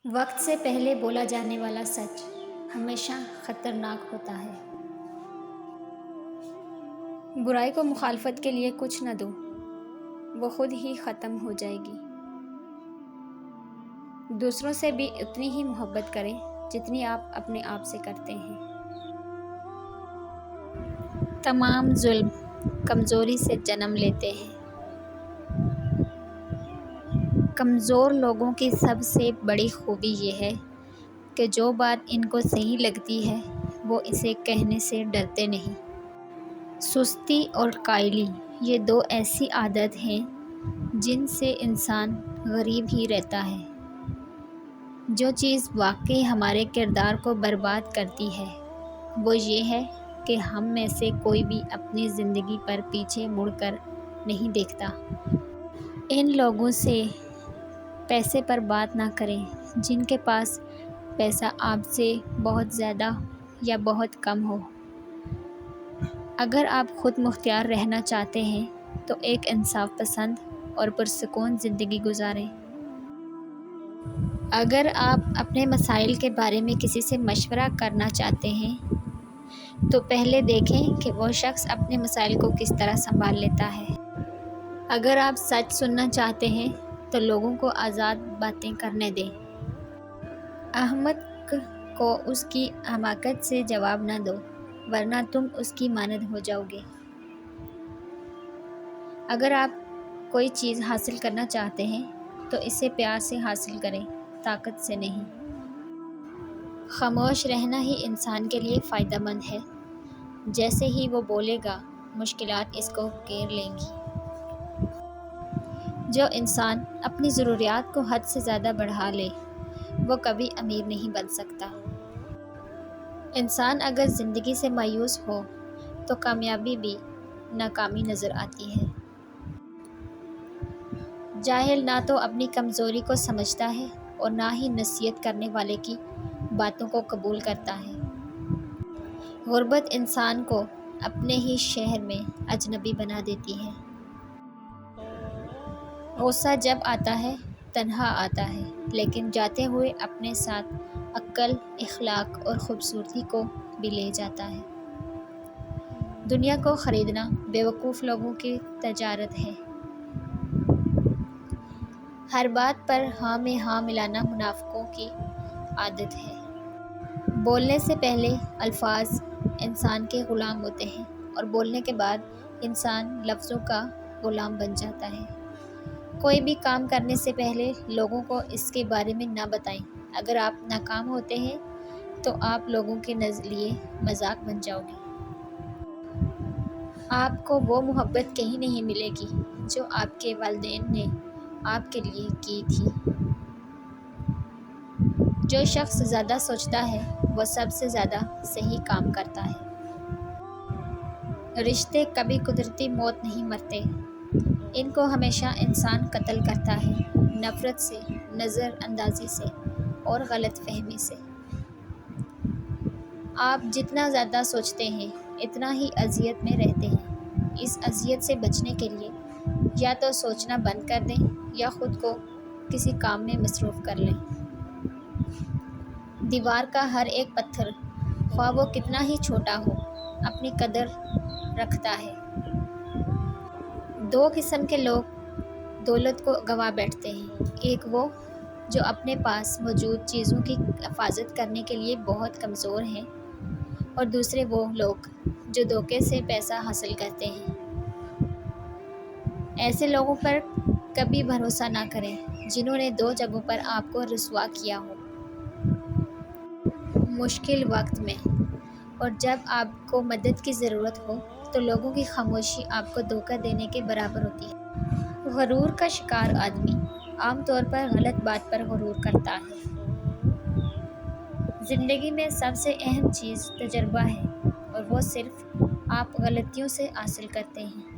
وقت سے پہلے بولا جانے والا سچ ہمیشہ خطرناک ہوتا ہے۔ برائی کو مخالفت کے لیے کچھ نہ دو، وہ خود ہی ختم ہو جائے گی۔ دوسروں سے بھی اتنی ہی محبت کریں جتنی آپ اپنے آپ سے کرتے ہیں۔ تمام ظلم کمزوری سے جنم لیتے ہیں۔ کمزور لوگوں کی سب سے بڑی خوبی یہ ہے کہ جو بات ان کو صحیح لگتی ہے وہ اسے کہنے سے ڈرتے نہیں۔ سستی اور قائلی یہ دو ایسی عادت ہیں جن سے انسان غریب ہی رہتا ہے۔ جو چیز واقعی ہمارے کردار کو برباد کرتی ہے وہ یہ ہے کہ ہم میں سے کوئی بھی اپنی زندگی پر پیچھے مڑ کر نہیں دیکھتا۔ ان لوگوں سے پیسے پر بات نہ کریں جن کے پاس پیسہ آپ سے بہت زیادہ یا بہت کم ہو۔ اگر آپ خود مختار رہنا چاہتے ہیں تو ایک انصاف پسند اور پرسکون زندگی گزاریں۔ اگر آپ اپنے مسائل کے بارے میں کسی سے مشورہ کرنا چاہتے ہیں تو پہلے دیکھیں کہ وہ شخص اپنے مسائل کو کس طرح سنبھال لیتا ہے۔ اگر آپ سچ سننا چاہتے ہیں تو لوگوں کو آزاد باتیں کرنے دیں۔ احمق کو اس کی حماقت سے جواب نہ دو ورنہ تم اس کی مانند ہو جاؤ گے۔ اگر آپ کوئی چیز حاصل کرنا چاہتے ہیں تو اسے پیار سے حاصل کریں، طاقت سے نہیں۔ خاموش رہنا ہی انسان کے لیے فائدہ مند ہے۔ جیسے ہی وہ بولے گا مشکلات اس کو گھیر لیں گی۔ جو انسان اپنی ضروریات کو حد سے زیادہ بڑھا لے وہ کبھی امیر نہیں بن سکتا۔ انسان اگر زندگی سے مایوس ہو تو کامیابی بھی ناکامی نظر آتی ہے۔ جاہل نہ تو اپنی کمزوری کو سمجھتا ہے اور نہ ہی نصیحت کرنے والے کی باتوں کو قبول کرتا ہے۔ غربت انسان کو اپنے ہی شہر میں اجنبی بنا دیتی ہے۔ غصہ جب آتا ہے تنہا آتا ہے لیکن جاتے ہوئے اپنے ساتھ عقل، اخلاق اور خوبصورتی کو بھی لے جاتا ہے۔ دنیا کو خریدنا بیوقوف لوگوں کی تجارت ہے۔ ہر بات پر ہاں میں ہاں ملانا منافقوں کی عادت ہے۔ بولنے سے پہلے الفاظ انسان کے غلام ہوتے ہیں اور بولنے کے بعد انسان لفظوں کا غلام بن جاتا ہے۔ کوئی بھی کام کرنے سے پہلے لوگوں کو اس کے بارے میں نہ بتائیں۔ اگر آپ ناکام ہوتے ہیں تو آپ لوگوں کے لیے مذاق بن جاؤ گے۔ آپ کو وہ محبت کہیں نہیں ملے گی جو آپ کے والدین نے آپ کے لیے کی تھی۔ جو شخص زیادہ سوچتا ہے وہ سب سے زیادہ صحیح کام کرتا ہے۔ رشتے کبھی قدرتی موت نہیں مرتے، ان کو ہمیشہ انسان قتل کرتا ہے، نفرت سے، نظر اندازی سے اور غلط فہمی سے۔ آپ جتنا زیادہ سوچتے ہیں اتنا ہی اذیت میں رہتے ہیں۔ اس اذیت سے بچنے کے لیے یا تو سوچنا بند کر دیں یا خود کو کسی کام میں مصروف کر لیں۔ دیوار کا ہر ایک پتھر خواہ وہ کتنا ہی چھوٹا ہو اپنی قدر رکھتا ہے۔ دو قسم کے لوگ دولت کو گنوا بیٹھتے ہیں، ایک وہ جو اپنے پاس موجود چیزوں کی حفاظت کرنے کے لیے بہت کمزور ہیں اور دوسرے وہ لوگ جو دھوکے سے پیسہ حاصل کرتے ہیں۔ ایسے لوگوں پر کبھی بھروسہ نہ کریں جنہوں نے دو جگہوں پر آپ کو رسوا کیا ہو، مشکل وقت میں اور جب آپ کو مدد کی ضرورت ہو تو لوگوں کی خاموشی آپ کو دھوکہ دینے کے برابر ہوتی ہے۔ غرور کا شکار آدمی عام طور پر غلط بات پر غرور کرتا ہے۔ زندگی میں سب سے اہم چیز تجربہ ہے اور وہ صرف آپ غلطیوں سے حاصل کرتے ہیں۔